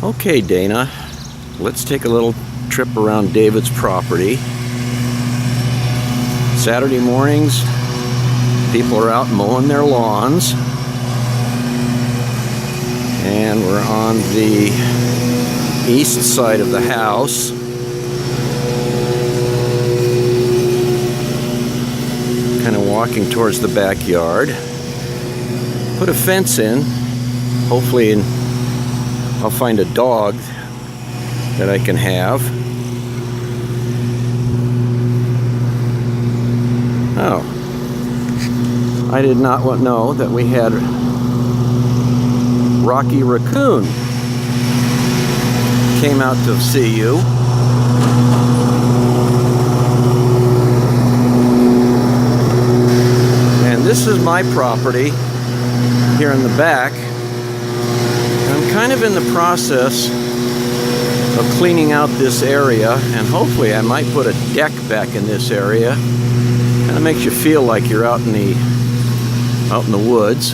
Okay, Dana, let's take a little trip around David's property. Saturday mornings, people are out mowing their lawns. And we're on the east side of the house. Kind of walking towards the backyard. Put a fence in. Hopefully I'll find a dog that I can have. Oh, I did not know that we had Rocky Raccoon came out to see you. And this is my property here in the back. I'm kind of in the process of cleaning out this area, and hopefully I might put a deck back in this area. Kind of makes you feel like you're out in the woods.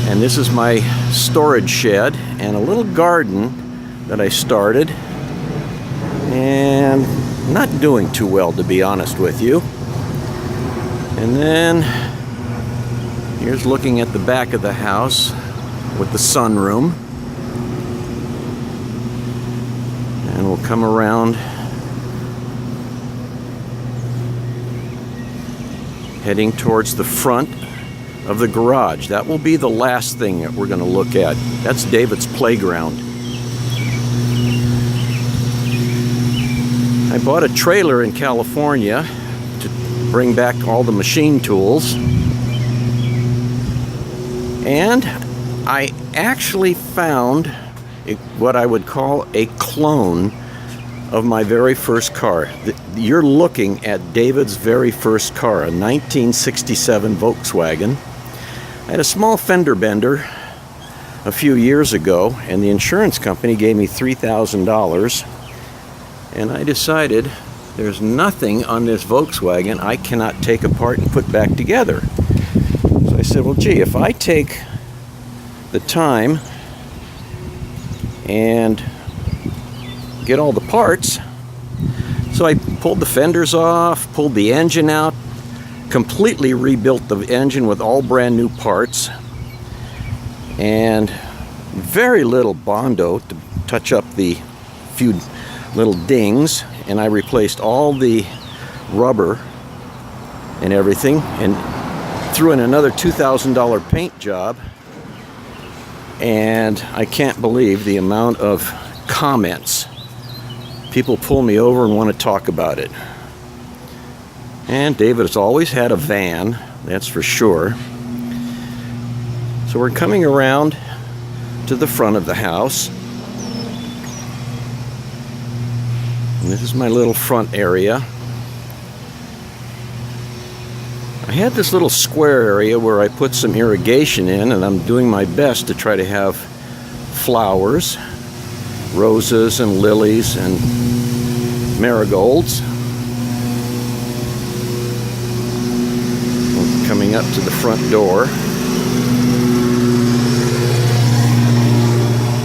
And this is my storage shed and a little garden that I started, and not doing too well, to be honest with you. And then here's looking at the back of the house with the sunroom. And we'll come around, heading towards the front of the garage. That will be the last thing that we're going to look at. That's David's playground. I bought a trailer in California to bring back all the machine tools. And I actually found what I would call a clone of my very first car. You're looking at David's very first car, a 1967 Volkswagen. I had a small fender bender a few years ago, and the insurance company gave me $3,000. And I decided there's nothing on this Volkswagen I cannot take apart and put back together. So I said, well, gee, if I take the time and get all the parts. So I pulled the fenders off, pulled the engine out, completely rebuilt the engine with all brand new parts, and very little Bondo to touch up the few little dings, and I replaced all the rubber and everything, and threw in another $2,000 paint job. And I can't believe the amount of comments. People pull me over and want to talk about it. And David has always had a van, that's for sure. So we're coming around to the front of the house. And this is my little front area. I had this little square area where I put some irrigation in, and I'm doing my best to try to have flowers, roses and lilies and marigolds. I'm coming up to the front door.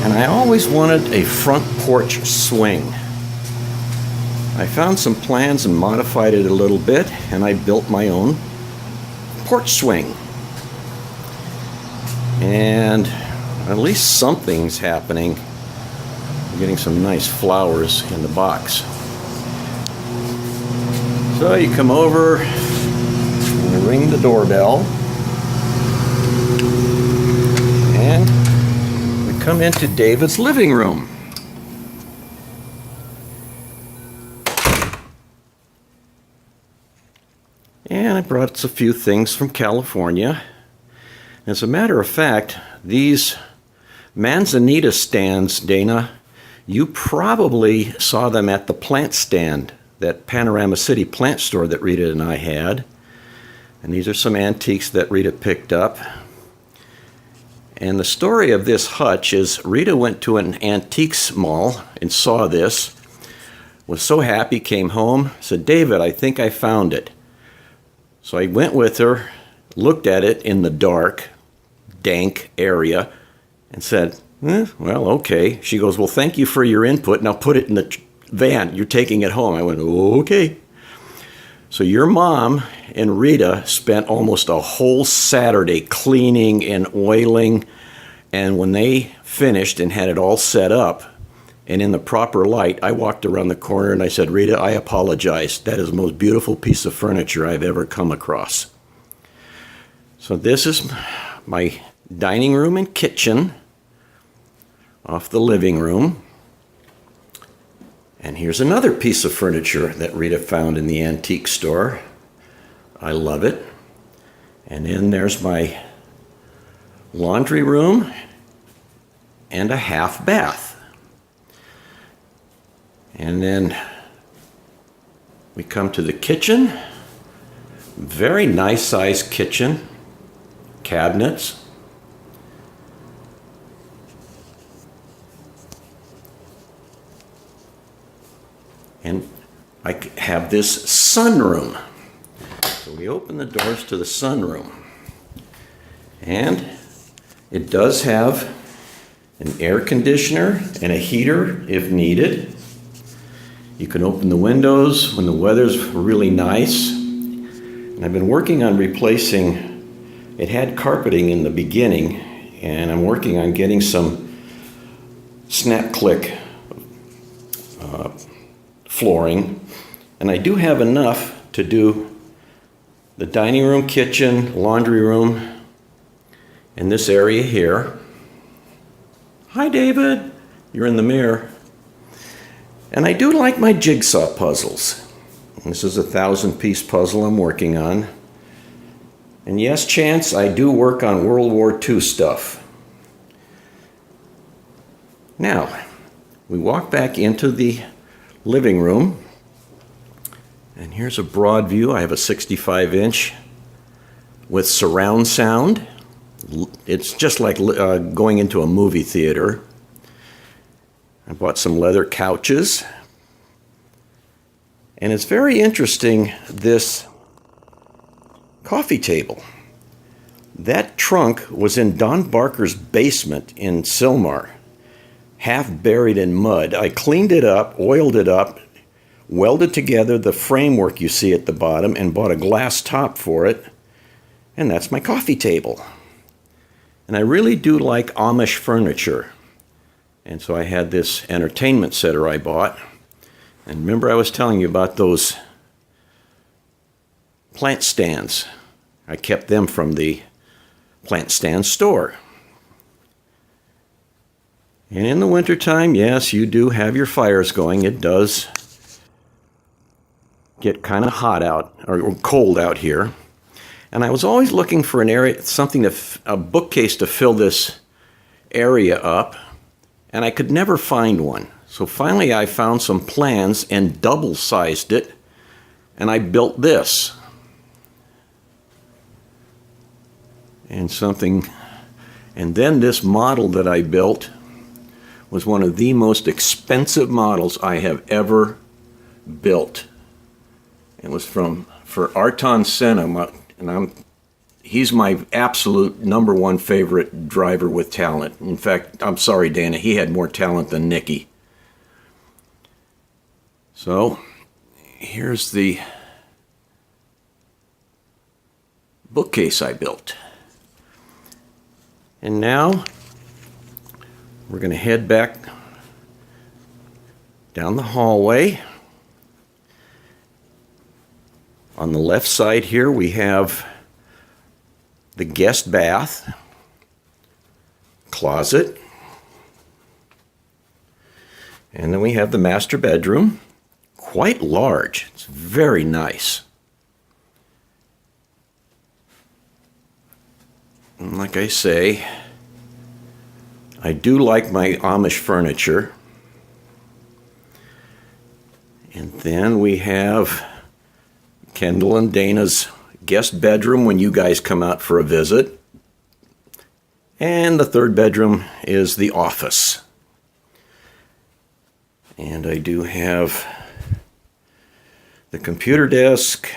And I always wanted a front porch swing. I found some plans and modified it a little bit, and I built my own porch swing. And at least something's happening. I'm getting some nice flowers in the box. So you come over and you ring the doorbell, and we come into David's living room. And I brought us a few things from California. As a matter of fact, these Manzanita stands, Dana, you probably saw them at the plant stand, that Panorama City plant store that Rita and I had. And these are some antiques that Rita picked up. And the story of this hutch is Rita went to an antiques mall and saw this, was so happy, came home, said, David, I think I found it. So I went with her, looked at it in the dark, dank area, and said, Well, okay. She goes, well, thank you for your input. Now put it in the van. You're taking it home. I went, okay. So your mom and Rita spent almost a whole Saturday cleaning and oiling. And when they finished and had it all set up and in the proper light, I walked around the corner and I said, Rita, I apologize. That is the most beautiful piece of furniture I've ever come across. So this is my dining room and kitchen off the living room. And here's another piece of furniture that Rita found in the antique store. I love it. And then there's my laundry room and a half bath. And then we come to the kitchen. Very nice sized kitchen. Cabinets. And I have this sunroom. So we open the doors to the sunroom. And it does have an air conditioner and a heater if needed. You can open the windows when the weather's really nice. And I've been working on replacing, it had carpeting in the beginning, and I'm working on getting some snap click flooring. And I do have enough to do the dining room, kitchen, laundry room, and this area here. Hi, David. You're in the mirror. And I do like my jigsaw puzzles. This is a 1,000-piece puzzle I'm working on. And yes, Chance, I do work on World War II stuff. Now, we walk back into the living room. And here's a broad view. I have a 65-inch with surround sound. It's just like going into a movie theater. I bought some leather couches. And it's very interesting, this coffee table. That trunk was in Don Barker's basement in Sylmar, half buried in mud. I cleaned it up, oiled it up, welded together the framework you see at the bottom, and bought a glass top for it. And that's my coffee table. And I really do like Amish furniture. And so I had this entertainment center I bought. And remember I was telling you about those plant stands. I kept them from the plant stand store. And in the wintertime, yes, you do have your fires going. It does get kind of hot out, or cold out here. And I was always looking for an area, a bookcase to fill this area up. And I could never find one. So finally I found some plans and double-sized it, and I built this. And then this model that I built was one of the most expensive models I have ever built. It was for Ayrton Senna, and he's my absolute #1 favorite driver with talent. In fact, I'm sorry, Dana, he had more talent than Nicky. So, here's the bookcase I built. And now, we're going to head back down the hallway. On the left side here, we have the guest bath, closet, and then we have the master bedroom. Quite large. It's very nice. And like I say, I do like my Amish furniture. And then we have Kendall and Dana's guest bedroom when you guys come out for a visit. And the third bedroom is the office. And I do have the computer desk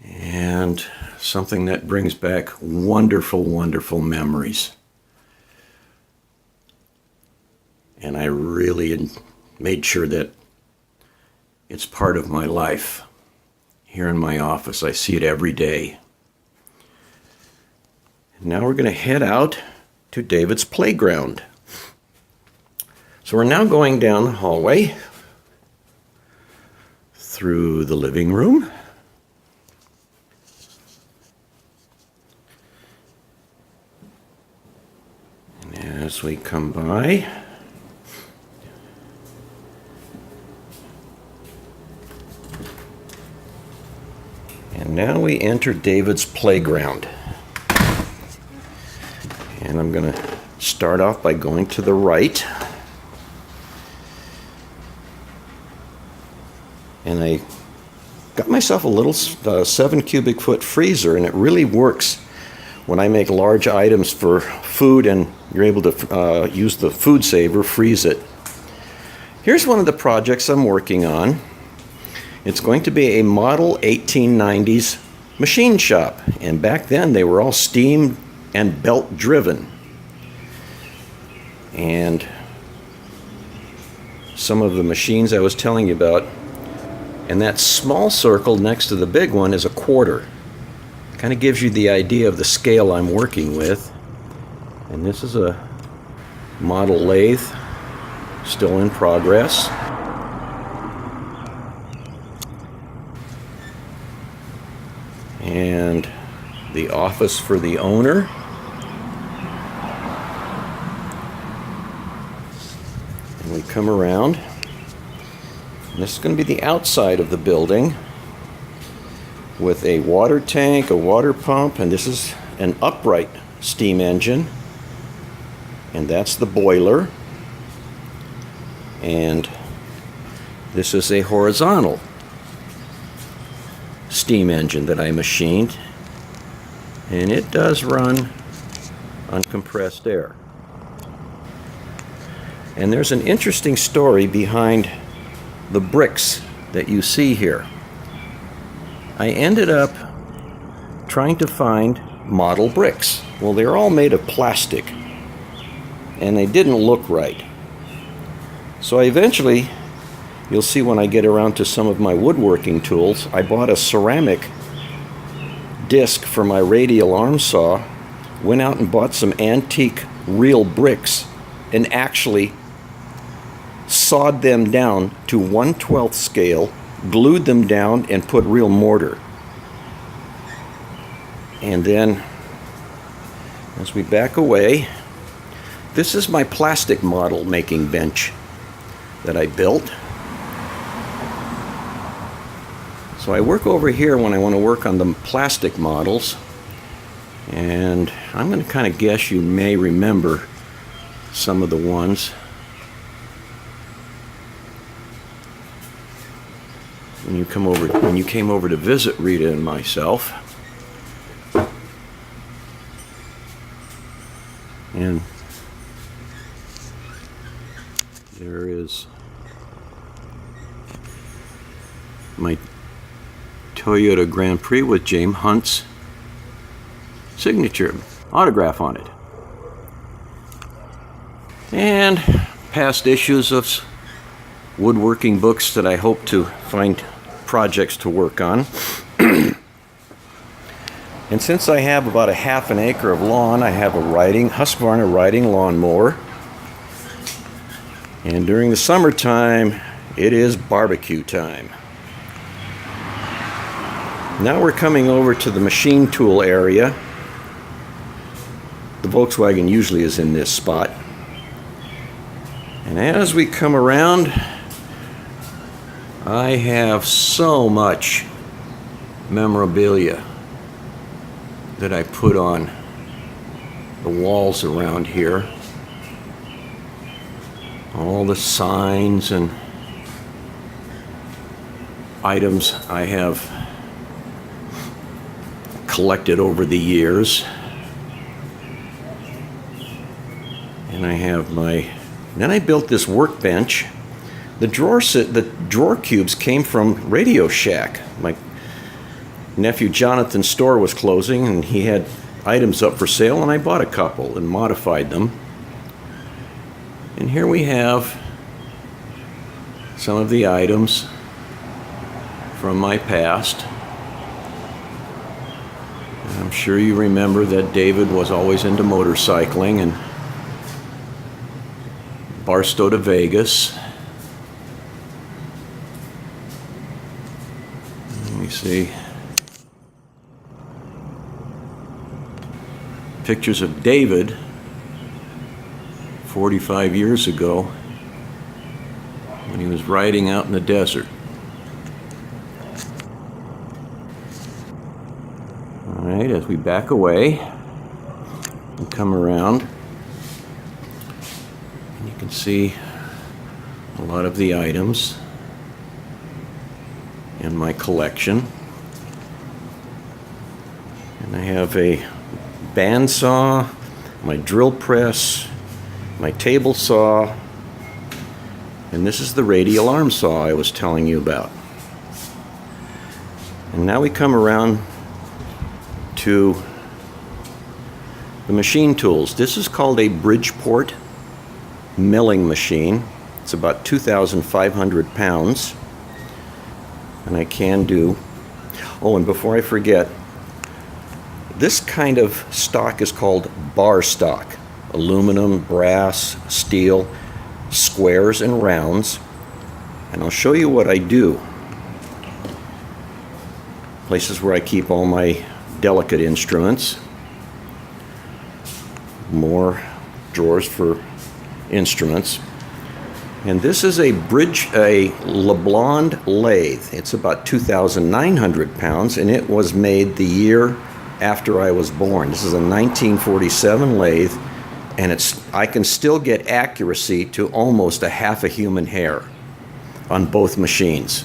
and something that brings back wonderful, wonderful memories. and I really made sure that it's part of my life. Here in my office, I see it every day. Now we're going to head out to David's playground. So we're now going down the hallway through the living room. And as we come by, and now we enter David's playground. And I'm going to start off by going to the right. And I got myself a little 7 cubic foot freezer, and it really works when I make large items for food and you're able to use the food saver, freeze it. Here's one of the projects I'm working on. It's going to be a model 1890s machine shop, and back then they were all steam and belt driven. And some of the machines I was telling you about, and that small circle next to the big one is a quarter. Kind of gives you the idea of the scale I'm working with. And this is a model lathe, still in progress. And the office for the owner. And we come around. And this is going to be the outside of the building with a water tank, a water pump, and this is an upright steam engine. And that's the boiler. And this is a horizontal steam engine that I machined. And it does run on compressed air. And there's an interesting story behind the bricks that you see here. I ended up trying to find model bricks. Well, they're all made of plastic, and they didn't look right. So I eventually, you'll see when I get around to some of my woodworking tools, I bought a ceramic disc for my radial arm saw, went out and bought some antique real bricks, and actually sawed them down to 1/12 scale, glued them down, and put real mortar. And then, as we back away, this is my plastic model making bench that I built. So I work over here when I want to work on the plastic models, and I'm going to kind of guess you may remember some of the ones. When you came over to visit Rita and myself. And there is my Toyota Grand Prix with James Hunt's signature autograph on it. And past issues of woodworking books that I hope to find projects to work on. And since I have about a half an acre of lawn, I have a Husqvarna riding lawnmower. And during the summertime, it is barbecue time. Now we're coming over to the machine tool area. The Volkswagen usually is in this spot. And as we come around, I have so much memorabilia that I put on the walls around here. All the signs and items I have collected over the years. And I have then I built this workbench. The drawer cubes came from Radio Shack. My nephew Jonathan's store was closing, and he had items up for sale, and I bought a couple and modified them. And here we have some of the items from my past. And I'm sure you remember that David was always into motorcycling and Barstow to Vegas. Let me see. Pictures of David 45 years ago when he was riding out in the desert. All right, as we back away and come around, you can see a lot of the items in my collection. And I have a bandsaw, my drill press, my table saw, and this is the radial arm saw I was telling you about. And now we come around to the machine tools. This is called a Bridgeport milling machine. It's about 2,500 pounds, and I can do, oh, and before I forget, this kind of stock is called bar stock. Aluminum, brass, steel, squares and rounds. And I'll show you what I do. Places where I keep all my delicate instruments. More drawers for instruments. And this is a LeBlond lathe. It's about 2,900 pounds, and it was made the year after I was born. This is a 1947 lathe, and I can still get accuracy to almost a half a human hair on both machines.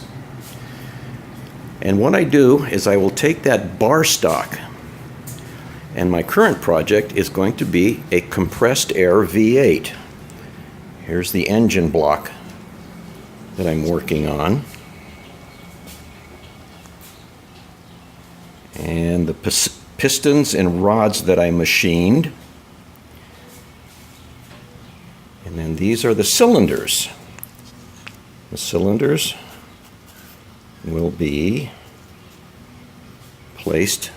And what I do is I will take that bar stock, and my current project is going to be a compressed air V8. Here's the engine block that I'm working on. And the pistons and rods that I machined. And then these are the cylinders. The cylinders will be placed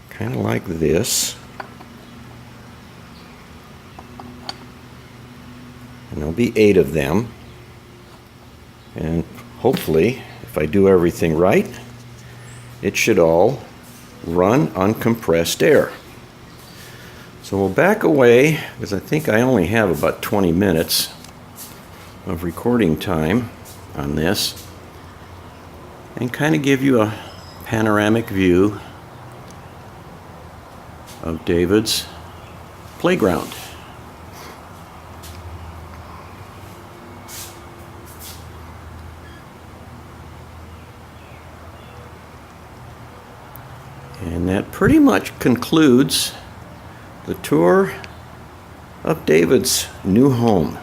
kind of like this. And there'll be 8 of them. And hopefully, if I do everything right, it should all run on compressed air. So we'll back away, because I think I only have about 20 minutes of recording time on this, and kind of give you a panoramic view of David's playground. And that pretty much concludes the tour of David's new home.